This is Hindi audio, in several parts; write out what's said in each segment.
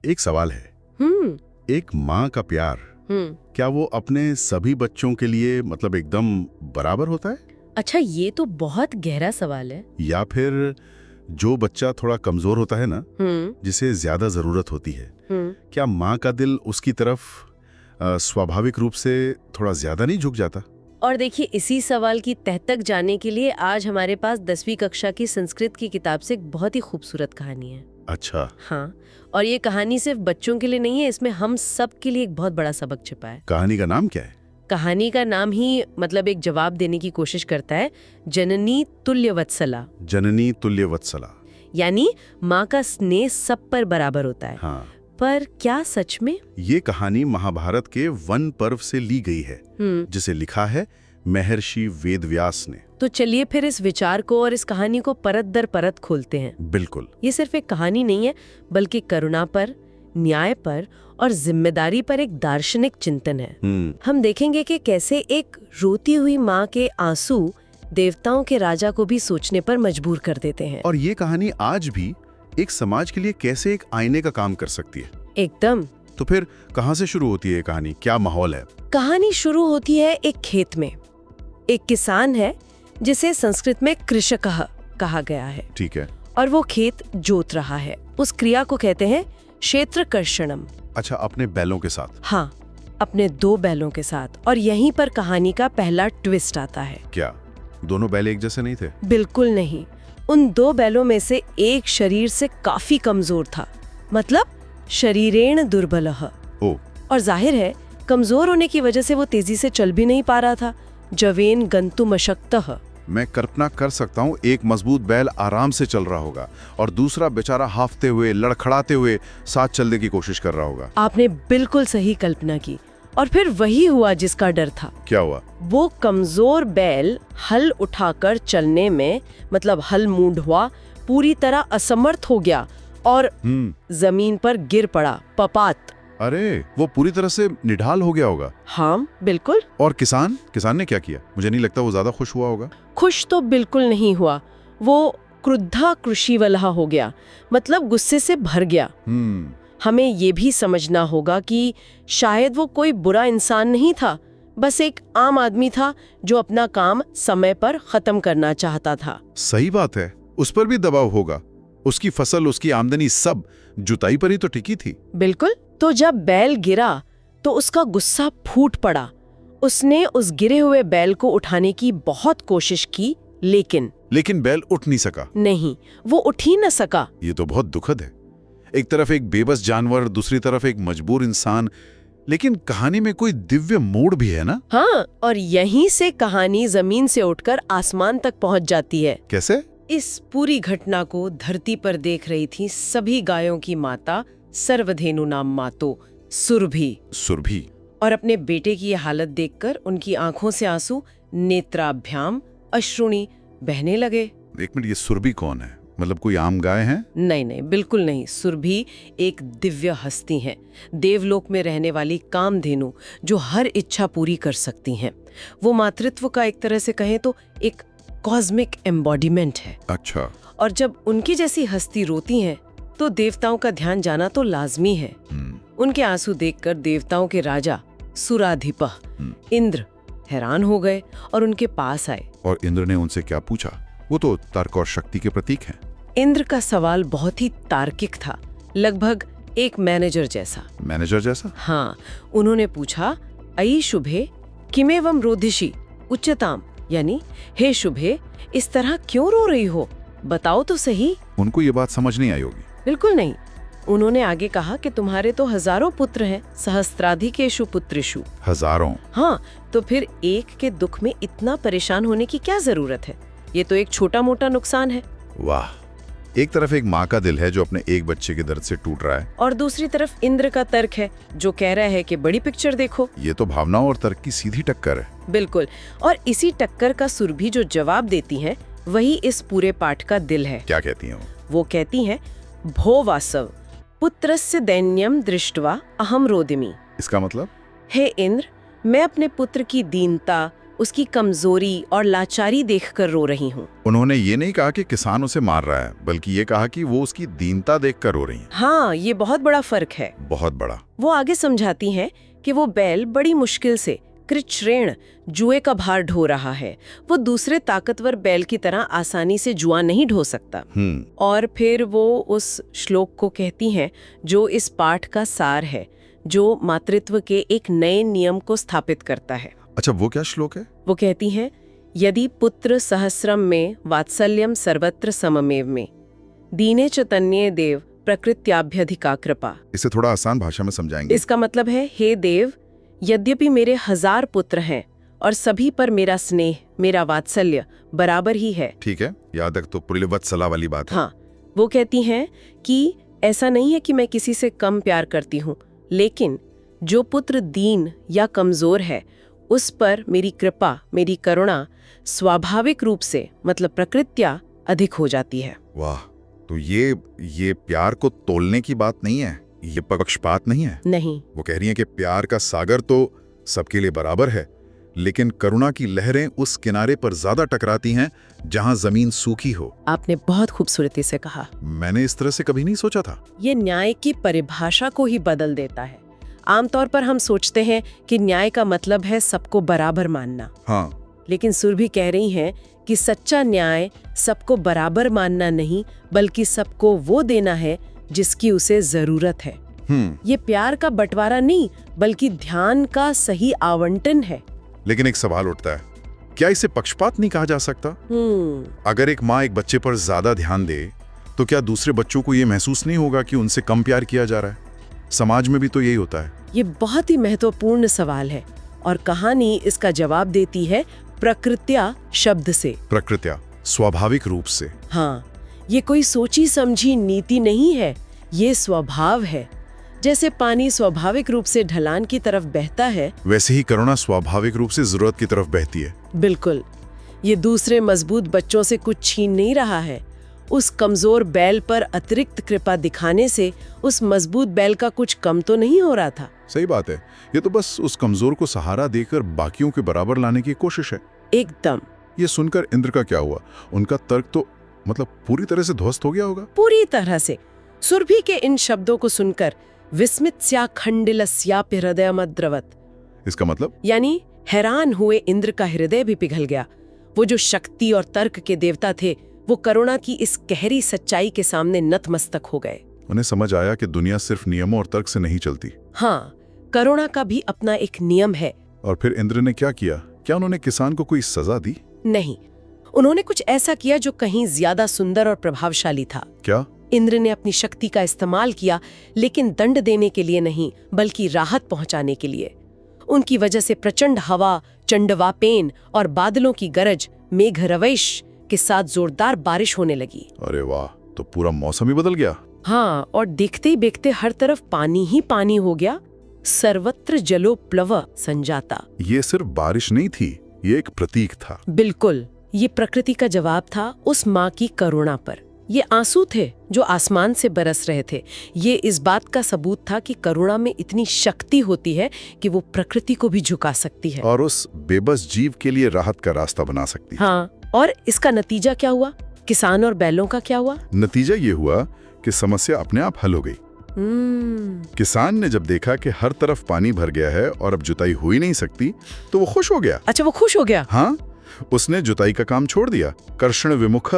एक सवाल है, एक माँ का प्यार क्या वो अपने सभी बच्चों के लिए मतलब एकदम बराबर होता है? अच्छा, ये तो बहुत गहरा सवाल है। या फिर जो बच्चा थोड़ा कमजोर होता है ना, जिसे ज्यादा जरूरत होती है, क्या माँ का दिल उसकी तरफ स्वाभाविक रूप से थोड़ा ज्यादा नहीं झुक जाता? और देखिए, इसी सवाल की तह तक जाने के लिए आज हमारे पास 10वीं कक्षा की संस्कृत की किताब से एक बहुत ही खूबसूरत कहानी है। अच्छा। हाँ, और ये कहानी सिर्फ बच्चों के लिए नहीं है, इसमें हम सब के लिए एक बहुत बड़ा सबक छिपा है। कहानी का नाम क्या है? कहानी का नाम ही मतलब एक जवाब देने की कोशिश करता है, जननी तुल्य वत्सला। जननी तुल्य वत्सला, यानी माँ का स्नेह सब पर बराबर होता है। हाँ। पर क्या सच में? ये कहानी महाभारत के वन पर्व से ली गई है, जिसे लिखा है महर्षि वेदव्यास ने। तो चलिए फिर इस विचार को और इस कहानी को परत दर परत खोलते हैं। बिल्कुल। ये सिर्फ एक कहानी नहीं है, बल्कि करुणा पर, न्याय पर और जिम्मेदारी पर एक दार्शनिक चिंतन है। हम देखेंगे कि कैसे एक रोती हुई माँ के आंसू देवताओं के राजा को भी सोचने पर मजबूर कर देते हैं। और ये कहानी आज भी एक समाज के लिए कैसे एक आईने का काम कर सकती है। एकदम। तो फिर कहाँ से शुरू होती है कहानी, क्या माहौल है? कहानी शुरू होती है एक खेत में। एक किसान है जिसे संस्कृत में कृषकः कहा गया है। ठीक है। और वो खेत जोत रहा है। उस क्रिया को कहते हैं क्षेत्रकर्षणम। अच्छा, अपने बैलों के साथ? हाँ, अपने 2 बैलों के साथ। और यहीं पर कहानी का पहला ट्विस्ट आता है। क्या दोनों बैल एक जैसे नहीं थे? बिल्कुल नहीं। उन 2 बैलों में से एक शरीर से काफी कमजोर था, मतलब शरीरेण दुर्बलः। और जाहिर है कमजोर होने की वजह से वो तेजी से चल भी नहीं पा रहा था। जवेन गंतुमशक्तः। मैं कल्पना कर सकता हूँ, एक मजबूत बैल आराम से चल रहा होगा और दूसरा बेचारा हाफते हुए, लड़खड़ाते हुए साथ चलने की कोशिश कर रहा होगा। आपने बिल्कुल सही कल्पना की। और फिर वही हुआ जिसका डर था। क्या हुआ? वो कमजोर बैल हल उठाकर चलने में, मतलब हल मूंढवा, पूरी तरह असमर्थ हो गया और जमीन पर गिर पड़ा, पपात। अरे, वो पूरी तरह से निढाल हो गया होगा। हाँ, बिल्कुल। और किसान ने क्या किया? मुझे नहीं लगता वो ज्यादा खुश हुआ होगा। खुश तो बिल्कुल नहीं हुआ। वो क्रुद्धा कृषिवलहा हो गया, मतलब गुस्से से भर गया। हमें ये भी समझना होगा कि शायद वो कोई बुरा इंसान नहीं था, बस एक आम आदमी था जो अपना काम समय पर खत्म करना चाहता था। सही बात है, उस पर भी दबाव होगा। उसकी फसल, उसकी आमदनी सब जुताई पर ही तो टिकी थी। बिल्कुल। तो जब बैल गिरा तो उसका गुस्सा फूट पड़ा। उसने उस गिरे हुए बैल को उठाने की बहुत कोशिश की, लेकिन बैल उठ नहीं सका। नहीं, वो उठ ही न सका। ये तो बहुत दुखद है। एक तरफ एक बेबस जानवर, दूसरी तरफ एक मजबूर इंसान। लेकिन कहानी में कोई दिव्य मोड़ भी है ना? हाँ, और यहीं से कहानी जमीन से उठकर आसमान तक पहुंच जाती है। कैसे? इस पूरी घटना को धरती पर देख रही थी सभी गायों की माता, सर्वधेनु नाम मातो, सुरभि। और अपने बेटे की ये हालत देखकर उनकी आंखों से आंसू, नेत्राभ्याम अश्रुणी बहने लगे। एक मिनट, ये सुरभि कौन है? मतलब कोई आम गाय है? नहीं, बिल्कुल नहीं। सुरभि एक दिव्य हस्ती है, देवलोक में रहने वाली कामधेनु, जो हर इच्छा पूरी कर सकती हैं। वो मातृत्व का एक तरह से कहें तो एक कॉस्मिक एम्बॉडीमेंट है। अच्छा। और जब उनकी जैसी हस्ती रोती हैं, तो देवताओं का ध्यान जाना तो लाजमी है। उनके आंसू देखकर देवताओं के राजा सुराधिपः इंद्र हैरान हो गए और उनके पास आए। और इंद्र ने उनसे क्या पूछा? वो तो तर्क और शक्ति के प्रतीक हैं। इंद्र का सवाल बहुत ही तार्किक था, लगभग एक मैनेजर जैसा। हाँ, उन्होंने पूछा, अयि शुभे किमेवं रोधिषि उच्चताम, यानी हे शुभे, इस तरह क्यों रो रही हो, बताओ तो सही। उनको ये बात समझ नहीं आई होगी। बिल्कुल नहीं। उन्होंने आगे कहा कि तुम्हारे तो हजारों पुत्र हैं, सहस्त्राधिकेषु पुत्रेषु। हजारों? हाँ, तो फिर एक के दुख में इतना परेशान होने की क्या जरूरत है? ये तो एक छोटा मोटा नुकसान है। वाह, एक तरफ एक माँ का दिल है जो अपने एक बच्चे के दर्द से टूट रहा है, और दूसरी तरफ इंद्र का तर्क है जो कह रहा है कि बड़ी पिक्चर देखो। ये तो भावनाओं और तर्क की सीधी टक्कर है। बिल्कुल। और इसी टक्कर का सुरभि जो जवाब देती है, वही इस पूरे पाठ का दिल है। क्या कहती हैं वो कहती हैं, भो वासव पुत्रस्य दैन्यम दृष्ट्वा अहम रोदिमि। इसका मतलब? हे इंद्र, मैं अपने पुत्र की दीनता, उसकी कमजोरी और लाचारी देखकर रो रही हूँ। उन्होंने ये नहीं कहा कि किसान उसे मार रहा है, बल्कि ये कहा कि वो उसकी दीनता देखकर रो रही हैं। हाँ, ये बहुत बड़ा फर्क है। बहुत बड़ा। वो आगे समझाती हैं कि वो बैल बड़ी मुश्किल से कृच्छ्रेण जुए का भार ढो रहा है। वो दूसरे ताकतवर बैल की तरह आसानी से जुआ नहीं ढो सकता। और फिर वो उस श्लोक को कहती हैं जो इस पाठ का सार है, जो मातृत्व के एक नए नियम को स्थापित करता है। अच्छा, वो क्या श्लोक है? वो कहती हैं, यदि पुत्र सहस्रम में वात्सल्यम सर्वत्र सममेव में दीने च तन्ये देव प्रकृत्याभ्यधिका कृपा। इसे थोड़ा आसान भाषा में समझाएंगे? इसका मतलब है, हे देव, यद्यपि मेरे 1000 पुत्र हैं और सभी पर मेरा स्नेह, मेरा वात्सल्य बराबर ही है। ठीक है, यहाँ तक तो पुलिवत्सला वाली बात है। हाँ, वो कहती हैं कि ऐसा नहीं है कि मैं किसी से कम प्यार करती हूँ, लेकिन जो पुत्र दीन या कमजोर है उस पर मेरी कृपा, मेरी करुणा स्वाभाविक रूप से, मतलब प्रकृत्या, अधिक हो जाती है। वाह, तो ये प्यार को तोलने की बात नहीं है, ये पक्षपात नहीं है। नहीं। वो कह रही हैं कि प्यार का सागर तो सबके लिए बराबर है, लेकिन करुणा की लहरें उस किनारे पर ज्यादा टकराती हैं जहां जमीन सूखी हो। आपने बहुत खूबसूरती से कहा। मैंने इस तरह से कभी नहीं सोचा था। ये न्याय की परिभाषा को ही बदल देता है। आमतौर पर हम सोचते हैं कि न्याय का मतलब है सबको बराबर मानना। हाँ, लेकिन सुरभि कह रही हैं कि सच्चा न्याय सबको बराबर मानना नहीं, बल्कि सबको वो देना है जिसकी उसे जरूरत है। ये प्यार का बंटवारा नहीं, बल्कि ध्यान का सही आवंटन है। लेकिन एक सवाल उठता है, क्या इसे पक्षपात नहीं कहा जा सकता? अगर एक माँ एक बच्चे पर ज्यादा ध्यान दे तो क्या दूसरे बच्चों को ये महसूस नहीं होगा कि उनसे कम प्यार किया जा रहा है? समाज में भी तो यही होता है। ये बहुत ही महत्वपूर्ण सवाल है और कहानी इसका जवाब देती है प्रकृत्या शब्द से। प्रकृत्या, स्वाभाविक रूप से। हाँ, ये कोई सोची समझी नीति नहीं है, ये स्वभाव है। जैसे पानी स्वाभाविक रूप से ढलान की तरफ बहता है, वैसे ही करुणा स्वाभाविक रूप से जरूरत की तरफ बहती है। बिल्कुल। ये दूसरे मजबूत बच्चों से कुछ छीन नहीं रहा है। उस कमजोर बैल पर अतिरिक्त कृपा दिखाने से उस मजबूत बैल का कुछ कम तो नहीं हो रहा था। सही बात है, ये तो बस उस कमजोर को सहारा देकर बाकियों के बराबर लाने की कोशिश है। एकदम। ये सुनकर इंद्र का क्या हुआ? उनका तर्क तो मतलब पूरी तरह से ध्वस्त हो गया होगा। पूरी तरह से। सुरभि के इन शब्दों को सुनकर विस्मित्स्या खंडिलस्यापि हृदयमद्रवत्। इसका मतलब? यानी हैरान हुए इंद्र का हृदय भी पिघल गया। वो जो शक्ति और तर्क के देवता थे, वो करुणा की इस गहरी सच्चाई के सामने नतमस्तक हो गए। उन्हें समझ आया कि दुनिया सिर्फ नियमों और तर्क से नहीं चलती। हाँ, करुणा का भी अपना एक नियम है। और फिर इंद्र ने क्या किया? क्या उन्होंने किसान को कोई सजा दी? नहीं, उन्होंने कुछ ऐसा किया जो कहीं ज्यादा सुंदर और प्रभावशाली था। क्या? इंद्र ने अपनी शक्ति का इस्तेमाल किया, लेकिन दंड देने के लिए नहीं, बल्कि राहत पहुंचाने के लिए। उनकी वजह से प्रचंड हवा, चंडवापेन और बादलों की गरज, मेघ रवैश के साथ जोरदार बारिश होने लगी। अरे वाह, तो पूरा मौसम ही बदल गया। हाँ, और देखते ही देखते हर तरफ पानी ही पानी हो गया। सर्वत्र जलोप्लव संजाता। ये सिर्फ बारिश नहीं थी, ये एक प्रतीक था। बिल्कुल, ये प्रकृति का जवाब था उस माँ की करुणा पर। ये आंसू थे जो आसमान से बरस रहे थे। ये इस बात का सबूत था कि करुणा में इतनी शक्ति होती है कि वो प्रकृति को भी झुका सकती है और उस बेबस जीव के लिए राहत का रास्ता बना सकती है। हाँ, और इसका नतीजा क्या हुआ? किसान और बैलों का क्या हुआ? नतीजा ये हुआ कि समस्या अपने आप हल हो गई। किसान ने जब देखा कि हर तरफ पानी भर गया है और अब जुताई हो ही नहीं सकती, तो वो खुश हो गया। अच्छा, वो खुश हो गया? हाँ, उसने जुताई का काम छोड़ दिया, कर्षण विमुख,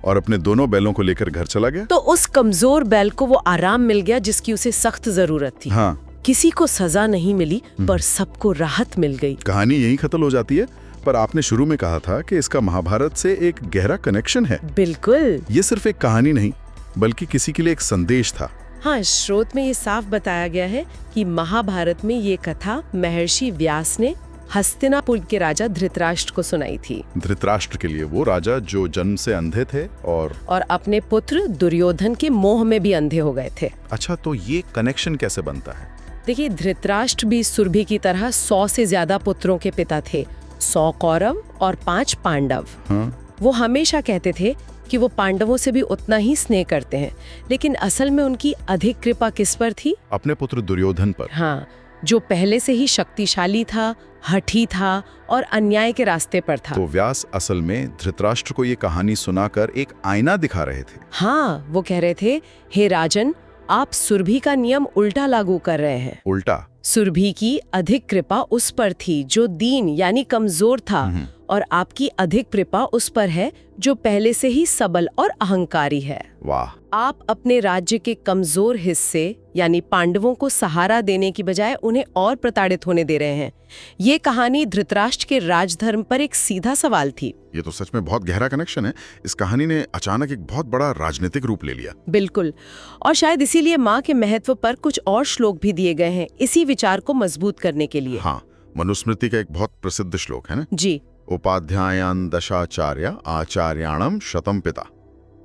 और अपने दोनों बैलों को लेकर घर चला गया। तो उस कमजोर बैल को वो आराम मिल गया जिसकी उसे सख्त जरूरत थी। हाँ, किसी को सजा नहीं मिली, पर सबको राहत मिल गई। कहानी यही खत्म हो जाती है, पर आपने शुरू में कहा था कि इसका महाभारत से एक गहरा कनेक्शन है। बिल्कुल। ये सिर्फ एक कहानी नहीं, बल्कि किसी के लिए एक संदेश था। हाँ, स्रोत में ये साफ बताया गया है कि महाभारत में ये कथा महर्षि व्यास ने हस्तिनापुर के राजा धृतराष्ट्र को सुनाई थी। धृतराष्ट्र के लिए, वो राजा जो जन्म से अंधे थे और अपने पुत्र दुर्योधन के मोह में भी अंधे हो गए थे। अच्छा, तो ये कनेक्शन कैसे बनता है? देखिए, धृतराष्ट्र भी सुरभि की तरह 100 से ज्यादा पुत्रों के पिता थे। 100 कौरव और 5 पांडव। हाँ? वो हमेशा कहते थे कि वो पांडवों से भी उतना ही स्नेह करते हैं, लेकिन असल में उनकी अधिक कृपा किस पर थी? अपने पुत्र दुर्योधन पर। हाँ, जो पहले से ही शक्तिशाली था, हठी था और अन्याय के रास्ते पर था। तो व्यास असल में धृतराष्ट्र को ये कहानी सुनाकर एक आईना दिखा रहे थे। हाँ, वो कह रहे थे, हे राजन, आप सुरभि का नियम उल्टा लागू कर रहे हैं। उल्टा? सुरभि की अधिक कृपा उस पर थी जो दीन यानी कमजोर था, और आपकी अधिक कृपा उस पर है जो पहले से ही सबल और अहंकारी है। वाह! आप अपने राज्य के कमजोर हिस्से यानी पांडवों को सहारा देने की बजाय उन्हें और प्रताड़ित होने दे रहे हैं। ये कहानी धृतराष्ट्र के राजधर्म पर एक सीधा सवाल थी। ये तो सच में बहुत गहरा कनेक्शन है। इस कहानी ने अचानक एक बहुत बड़ा राजनीतिक रूप ले लिया। बिल्कुल, और शायद इसीलिए माँ के महत्व पर कुछ और श्लोक भी दिए गए हैं इसी विचार को मजबूत करने के लिए। हाँ, मनुस्मृति का एक बहुत प्रसिद्ध श्लोक है ना जी। उपाध्यायान दशाचार्य आचार्याणम शतम पिता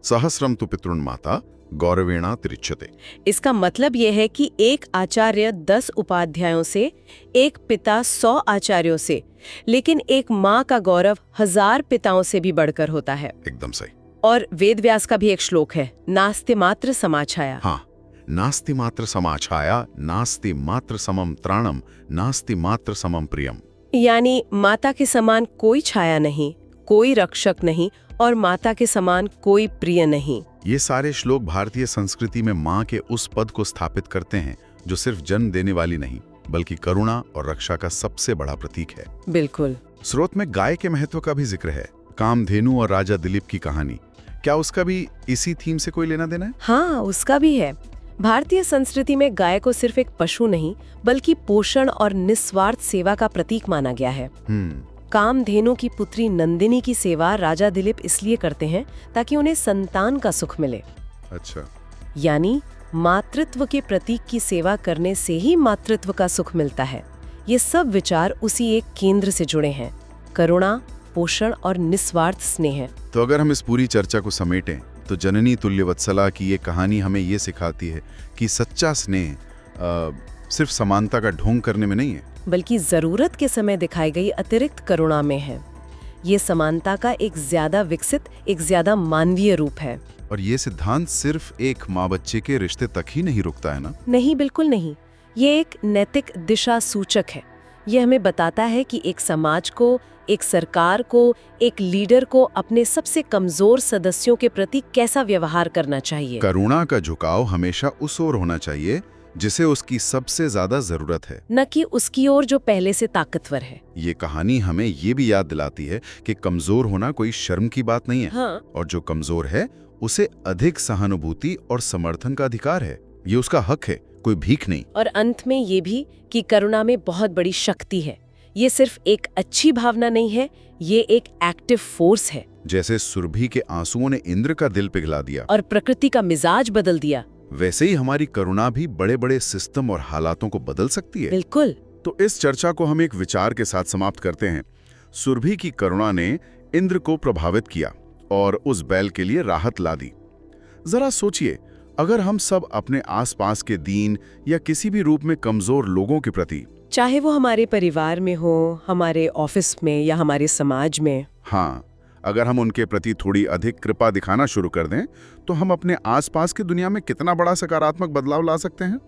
सहस्रम तु पितृन माता गौरवेणा तिरिच्यते। इसका मतलब यह है कि एक आचार्य 10 उपाध्यायों से, एक पिता 100 आचार्यों से, लेकिन एक माँ का गौरव 1000 पिताओं से भी बढ़कर होता है। एकदम सही। और वेदव्यास का भी एक श्लोक है, नास्ति मात्र समाछाया। हाँ, नास्ति मात्र समाछाया, नास्ति मात्र समम त्राणम, नास्ति मात्र समम प्रियम। यानी माता के समान कोई छाया नहीं, कोई रक्षक नहीं, और माता के समान कोई प्रिय नहीं। ये सारे श्लोक भारतीय संस्कृति में माँ के उस पद को स्थापित करते हैं जो सिर्फ जन्म देने वाली नहीं बल्कि करुणा और रक्षा का सबसे बड़ा प्रतीक है। बिल्कुल। स्रोत में गाय के महत्व का भी जिक्र है। कामधेनु और राजा दिलीप की कहानी, क्या उसका भी इसी थीम से कोई लेना देना है? हाँ, उसका भी है। भारतीय संस्कृति में गाय को सिर्फ एक पशु नहीं बल्कि पोषण और निस्वार्थ सेवा का प्रतीक माना गया है। कामधेनु की पुत्री नंदिनी की सेवा राजा दिलीप इसलिए करते हैं ताकि उन्हें संतान का सुख मिले। अच्छा। यानी मातृत्व के प्रतीक की सेवा करने से ही मातृत्व का सुख मिलता है। ये सब विचार उसी एक केंद्र से जुड़े हैं, करुणा, पोषण और निस्वार्थ स्नेह। तो अगर हम इस पूरी चर्चा को समेटें तो जननी तुल्य वत्सला की ये कहानी हमें ये सिखाती है कि सच्चा स्नेह सिर्फ समानता का ढोंग करने में नहीं है बल्कि जरूरत के समय दिखाई गई अतिरिक्त करुणा में है। ये समानता का एक ज्यादा विकसित, एक ज्यादा मानवीय रूप है। और ये सिद्धांत सिर्फ एक माँ बच्चे के रिश्ते तक ही नहीं रुकता है ना? नहीं, बिल्कुल नहीं। ये एक नैतिक दिशा सूचक है। ये हमें बताता है कि एक समाज को, एक सरकार को, एक लीडर को अपने सबसे कमजोर सदस्यों के प्रति कैसा व्यवहार करना चाहिए। करुणा का झुकाव हमेशा उस ओर होना चाहिए जिसे उसकी सबसे ज्यादा जरूरत है, न कि उसकी ओर जो पहले से ताकतवर है। ये कहानी हमें ये भी याद दिलाती है कि कमजोर होना कोई शर्म की बात नहीं है। हाँ। और जो कमजोर है उसे अधिक सहानुभूति और समर्थन का अधिकार है। ये उसका हक है, कोई भीख नहीं। और अंत में ये भी कि करुणा में बहुत बड़ी शक्ति है। ये सिर्फ एक अच्छी भावना नहीं है, ये एक एक्टिव फोर्स है। जैसे सुरभि के आंसुओं ने इंद्र का दिल पिघला दिया और प्रकृति का मिजाज बदल दिया, वैसे ही हमारी करुणा भी बड़े बड़े सिस्टम और हालातों को बदल सकती है। बिल्कुल। तो इस चर्चा को हम एक विचार के साथ समाप्त करते हैं। सुरभि की करुणा ने इंद्र को प्रभावित किया और उस बैल के लिए राहत ला दी। जरा सोचिए, अगर हम सब अपने आसपास के दीन या किसी भी रूप में कमजोर लोगों के प्रति, चाहे वो हमारे परिवार में हो, हमारे ऑफिस में या हमारे समाज में, हाँ, अगर हम उनके प्रति थोड़ी अधिक कृपा दिखाना शुरू कर दें तो हम अपने आसपास की दुनिया में कितना बड़ा सकारात्मक बदलाव ला सकते हैं।